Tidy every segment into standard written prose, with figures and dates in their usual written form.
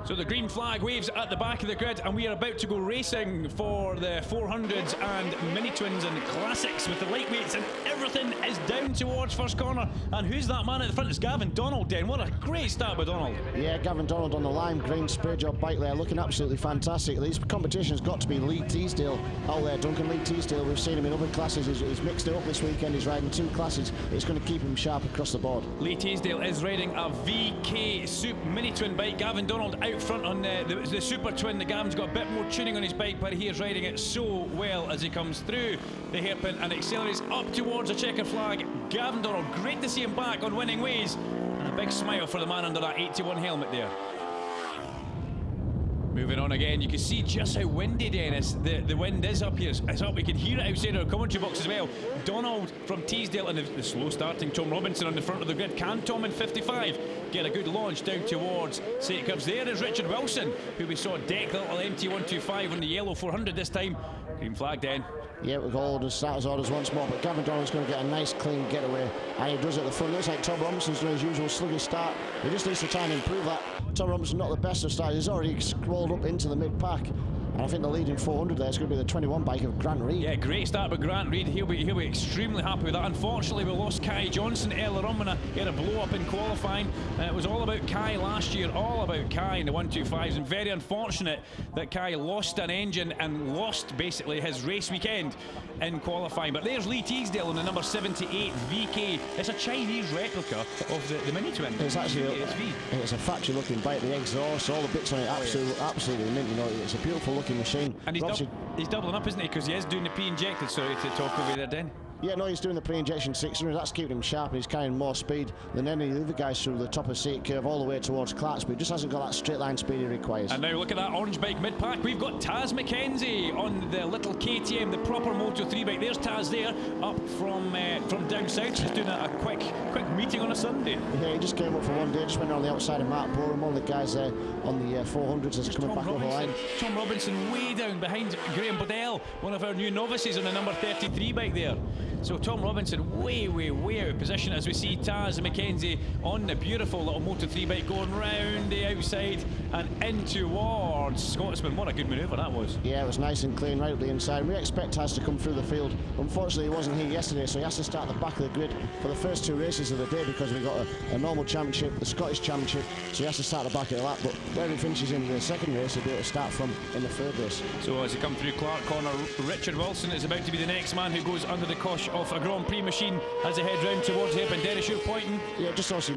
So the green flag waves at the back of the grid, and we are about to go racing for the 400s and mini twins and classics with the lightweights, and everything is down towards first corner. And who's that man at the front? It's Gavin Donald. Den, what a great start by Donald. Yeah, Gavin Donald on the lime green spray job bike there, looking absolutely fantastic. These competitions got to be Lee Teasdale out there. Duncan Lee Teasdale, we've seen him in other classes. He's mixed it up this weekend. He's riding 2 classes. It's going to keep him sharp across the board. Lee Teasdale is riding a VK Soup mini twin bike. Gavin Donald out front on the super twin. The Gavin's got a bit more tuning on his bike, but he is riding it so well as he comes through the hairpin and accelerates up towards the checker flag. Gavin Donald, great to see him back on winning ways, and a big smile for the man under that 81 helmet there. Moving on again, you can see just how windy, Dennis, the wind is up here. It's up, we can hear it outside our commentary box as well. Donald from Teasdale and the slow starting Tom Robinson on the front of the grid. Can Tom in 55 get a good launch down towards St Curbs? There is Richard Wilson, who we saw deck the little MT125 on the yellow 400 this time. Green flag, Den. Yeah, we've got orders, starters orders once more, but Gavin Donald's going to get a nice clean getaway, and he does it at the front. Looks like Tom Robinson's doing his usual sluggish start. He just needs to try and improve that. Tom Robinson not the best of starters. He's already scrolled up into the mid-pack, and I think the leading 400 there is going to be the 21 bike of Grant Reid. Yeah, great start by Grant Reid. He'll be extremely happy with that. Unfortunately, we lost Kai Johnson earlier on when he had a blow-up in qualifying. It was all about Kai last year, all about Kai in the 125s, and very unfortunate that Kai lost an engine and lost basically his race weekend in qualifying. But there's Lee Teasdale on the number 78 VK. It's a Chinese replica of the mini twin. It's actually it's a factory looking bike. The exhaust, all the bits on it, absolutely mint. You know, it's a beautiful looking machine. And he's doubling up, isn't he? Because he is doing the pre-injected. Sorry to talk over there, Den. Yeah, no, he's doing the pre-injection 600. That's keeping him sharp, and he's carrying more speed than any of the other guys through the top of St Curve all the way towards Clarks, but he just hasn't got that straight line speed he requires. And now look at that orange bike mid-pack. We've got Taz McKenzie on the little KTM, the proper Moto3 bike. There's Taz there, up from down south, just doing a quick meeting on a Sunday. Yeah, he just came up for one day, just went around the outside of Mark Borum. One of the guys there on the 400s is coming back over the line. Tom Robinson way down behind Graham Bodell, one of our new novices on the number 33 bike there. So Tom Robinson way out of position as we see Taz McKenzie on the beautiful little Moto3 bike going round the outside and in towards Scotsman. What a good manoeuvre that was. Yeah, it was nice and clean right up the inside. We expect Taz to come through the field. Unfortunately, he wasn't here yesterday, so he has to start at the back of the grid for the first 2 races of the day, because we've got a normal championship, the Scottish championship, so he has to start at the back of the lap. But where he finishes in the second race, he'll be able to start from in the third race. So as he comes through Clark Corner, Richard Wilson is about to be the next man who goes under the cosh of a Grand Prix machine as they head round towards the hairpin. Dennis, you're pointing. Yeah, just also,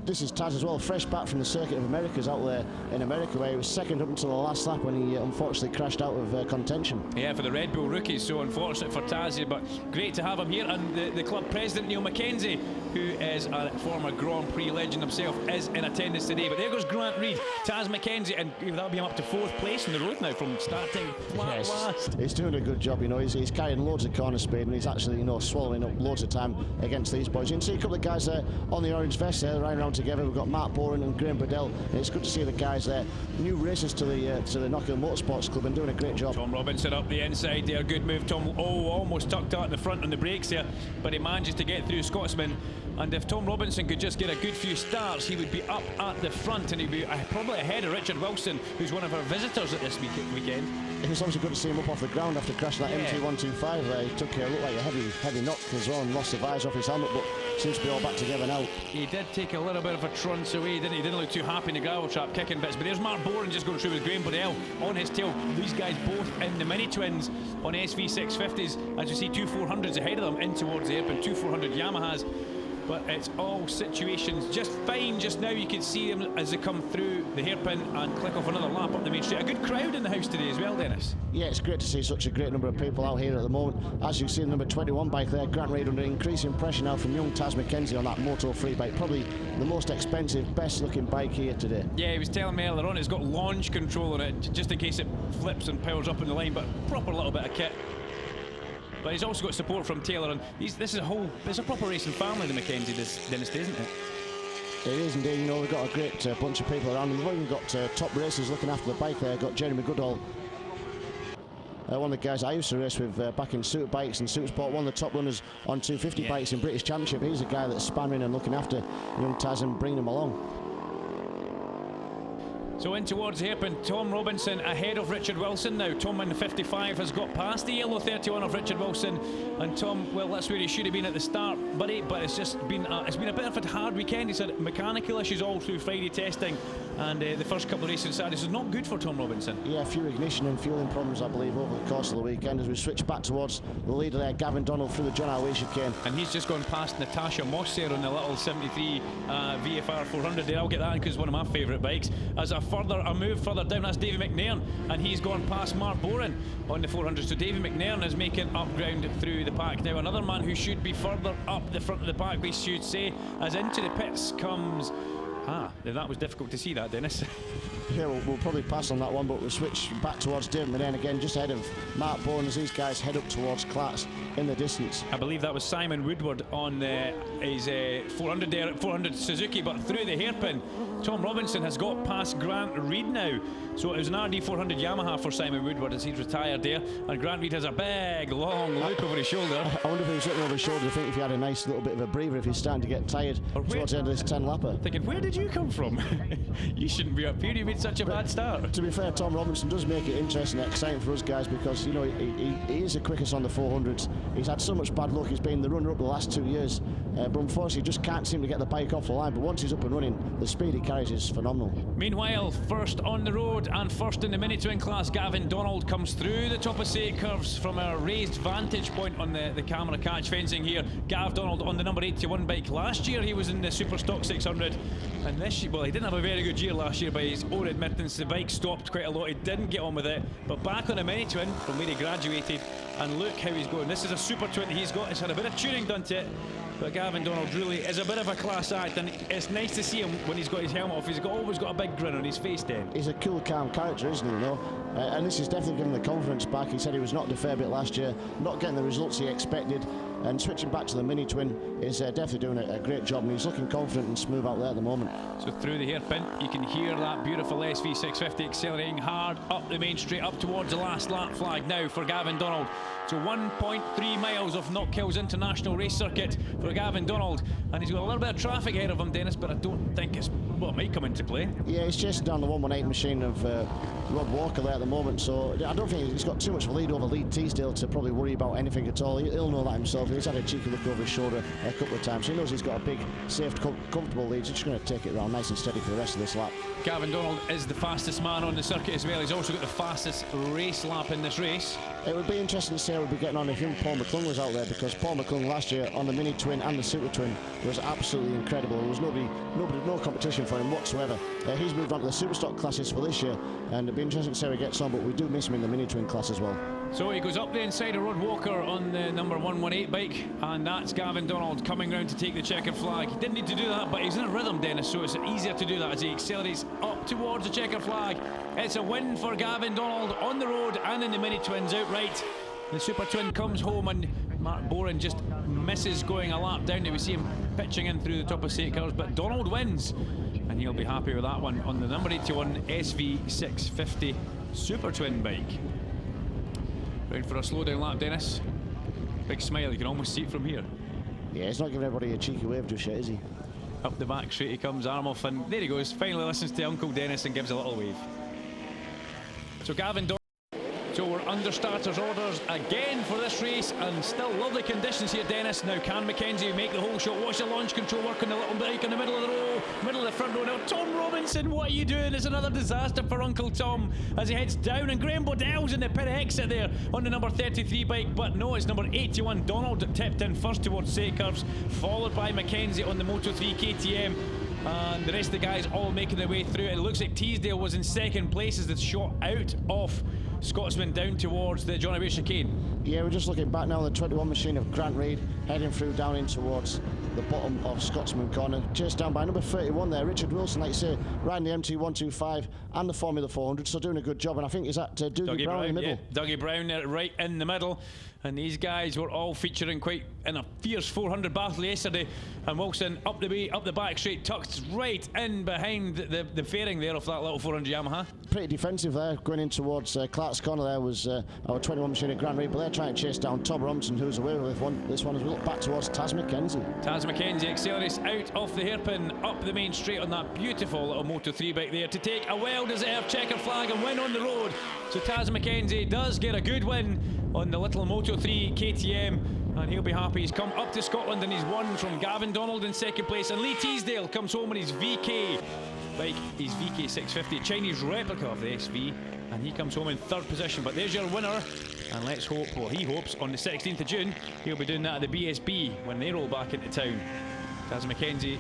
this is Taz as well, fresh back from the Circuit of Americas out there in America, where he was second up until the last lap when he unfortunately crashed out of contention. Yeah, for the Red Bull rookies, so unfortunate for Taz here, but great to have him here. And the club president, Neil McKenzie, who is a former Grand Prix legend himself, is in attendance today. But there goes Grant Reid, Taz McKenzie, and that'll be him up to 4th place on the road now from starting flat last. He's doing a good job, you know. He's carrying loads of corner speed, and he's actually, you know, swallowing up loads of time against these boys. You can see a couple of guys there on the orange vest there, riding around together. We've got Mark Boren and Graham Bodell, and it's good to see the guys there, new racers to the Knockhill Motorsports Club, and doing a great job. Tom Robinson up the inside there, good move. Tom almost tucked out in the front on the brakes there, but he manages to get through Scotsman. And if Tom Robinson could just get a good few starts, he would be up at the front, and he'd be probably ahead of Richard Wilson, who's one of our visitors at this weekend. It was obviously good to see him up off the ground after crashing that MT125 there. He took looked like a heavy knock as well, and lost the visor off his helmet, but seems to be all back together now. He did take a little bit of a trunce away, didn't he? He didn't look too happy in the gravel trap, kicking bits. But there's Mark Boren just going through with Graham Bodell on his tail. These guys both in the mini twins on SV650s. As you see, 2 400s ahead of them in towards the hairpin, 2 400 Yamahas. But it's all situations just fine just now. You can see them as they come through the hairpin and click off another lap up the main street. A good crowd in the house today as well, Dennis. Yeah, it's great to see such a great number of people out here at the moment. As you see, the number 21 bike there, Grant Reid, under increasing pressure now from young Taz McKenzie on that Moto3 bike. Probably the most expensive, best looking bike here today. Yeah, he was telling me earlier on it's got launch control on it, just in case it flips and powers up in the line, but proper little bit of kit. But he's also got support from Taylor, and this is there's a proper racing family, the McKenzie, Dennis, isn't it? It is indeed. You know, we've got a great bunch of people around, and we've even got top racers looking after the bike there. Got Jeremy Goodall, one of the guys I used to race with back in Super Bikes and Super Sport, one of the top runners on 250 bikes in British Championship. He's a guy that's spanning and looking after young Taz and bringing him along. So in towards the hairpin, Tom Robinson ahead of Richard Wilson now. Tom in 55 has got past the yellow 31 of Richard Wilson, and Tom, well, that's where he should have been at the start, buddy. But it's just been a bit of a hard weekend. He's had mechanical issues all through Friday testing, and the first couple of races on Saturday, so not good for Tom Robinson. Yeah, a few ignition and fueling problems, I believe, over the course of the weekend. As we switch back towards the leader there, Gavin Donald through the John Highway chicane, and he's just gone past Natasha Moss there on the little 73 VFR 400 there. I'll get that because it's one of my favourite bikes. As a move further down, that's Davy McNairn, and he's gone past Mark Boren on the 400. So Davy McNairn is making up ground through the pack now. Another man who should be further up the front of the pack, we should say, as into the pits comes. That was difficult to see that, Dennis. Yeah, we'll probably pass on that one, but we'll switch back towards David McNairn again, just ahead of Mark Bowen as these guys head up towards Clark's in the distance. I believe that was Simon Woodward on his 400 there at 400 Suzuki, but through the hairpin, Tom Robinson has got past Grant Reid now. So it was an RD400 Yamaha for Simon Woodward as he's retired there, and Grant Reid has a big, long loop over his shoulder. I wonder if he was looking over his shoulder. I think if he had a nice little bit of a breather, if he's starting to get tired towards the end of this 10-lapper. Thinking, where did you come from? You shouldn't be up here, you made such a bad start. To be fair, Tom Robinson does make it interesting and exciting for us guys, because, you know, he is the quickest on the 400s. He's had so much bad luck. He's been the runner-up the last 2 years, but unfortunately just can't seem to get the bike off the line. But once he's up and running, the speed he carries is phenomenal. Meanwhile, first on the road and first in the mini-twin class, Gavin Donald comes through the top of Say curves from a raised vantage point on the camera catch fencing here. Gav Donald on the number 81 bike. Last year he was in the Super Stock 600, and this year, well, he didn't have a very good year last year by his own admittance. The bike stopped quite a lot, he didn't get on with it, but back on a mini-twin from where he graduated, and look how he's going. This is a super twin he's got. He's had a bit of tuning done to it, but Gavin Donald really is a bit of a class act, and it's nice to see him when he's got his helmet off. He's always got a big grin on his face then. He's a cool, calm character, isn't he, you know? And this is definitely giving him the confidence back. He said he was knocked a fair bit last year, not getting the results he expected, and switching back to the mini-twin is definitely doing a great job, and he's looking confident and smooth out there at the moment. So through the hairpin, you can hear that beautiful SV650 accelerating hard up the main straight, up towards the last lap flag now for Gavin Donald. So 1.3 miles of Knockhill's International Race Circuit for Gavin Donald, and he's got a little bit of traffic ahead of him, Dennis, but I don't think it might come into play. Yeah, he's chasing down the 118 machine of Rod Walker there at the moment, so I don't think he's got too much of a lead over Lee Teasdale to probably worry about anything at all. He'll know that himself. He's had a cheeky look over his shoulder a couple of times, so he knows he's got a big, safe, comfortable lead. He's just going to take it around nice and steady for the rest of this lap. Gavin Donald is the fastest man on the circuit as well. He's also got the fastest race lap in this race. It would be interesting to see how we'd be getting on if young Paul McClung was out there, because Paul McClung last year on the mini twin and the super twin was absolutely incredible. There was no competition for him whatsoever. He's moved on to the super stock classes for this year, and it'd be interesting to see how he gets on, but we do miss him in the mini twin class as well. So he goes up the inside of Rod Walker on the number 118 bike, and that's Gavin Donald coming round to take the checkered flag. He didn't need to do that, but he's in a rhythm, Dennis, so it's easier to do that as he accelerates up towards the checkered flag. It's a win for Gavin Donald on the road and in the mini twins outright. The super twin comes home, and Mark Boren just misses going a lap down. We see him pitching in through the top of St. Cars, but Donald wins, and he'll be happy with that one on the number 81 SV650 super twin bike. Round for a slow down lap, Dennis. Big smile, you can almost see it from here. Yeah, he's not giving everybody a cheeky wave just yet, is he? Up the back straight he comes, arm off, and there he goes. Finally listens to Uncle Dennis and gives a little wave. So Gavin Donald. So we're under starters orders again for this race, and still lovely conditions here, Dennis. Now can Mackenzie make the whole shot? Watch the launch control work on the little bike in the middle of the row, middle of the front row. Now Tom Robinson, what are you doing? It's another disaster for Uncle Tom as he heads down, and Graham Bodell's in the pit exit there on the number 33 bike, but no, it's number 81 Donald that tipped in first towards Say curves, followed by Mackenzie on the Moto3 KTM. And the rest of the guys all making their way through. It looks like Teasdale was in second place as the shot out of Scotsman down towards the Johnny Way chicane. Yeah, we're just looking back now on the 21 machine of Grant Reid heading through down in towards the bottom of Scotsman corner, chased down by number 31 there, Richard Wilson, like you say, riding the MT125 and the Formula 400, so doing a good job. And I think is that Dougie Brown in the middle. Yeah, Dougie Brown right in the middle. And these guys were all featuring quite in a fierce 400 battle yesterday. And Wilson up the way, up the back straight, tucked right in behind the fairing there of that little 400 Yamaha. Pretty defensive there, going in towards Clark's corner. There was our 21 machine Grand Reaper. They're trying to chase down Tom Robinson, who's away with this one as we look back towards Taz McKenzie. Taz McKenzie accelerates out off the hairpin, up the main straight on that beautiful little Moto3 bike there to take a well-deserved checker flag and win on the road. So Taz McKenzie does get a good win on the little Moto3 KTM, and he'll be happy. He's come up to Scotland and he's won from Gavin Donald in second place, and Lee Teasdale comes home on his VK bike, his VK 650, Chinese replica of the SV, and he comes home in third position. But there's your winner, and let's hope, well, he hopes on the 16th of June he'll be doing that at the BSB when they roll back into town. Taz McKenzie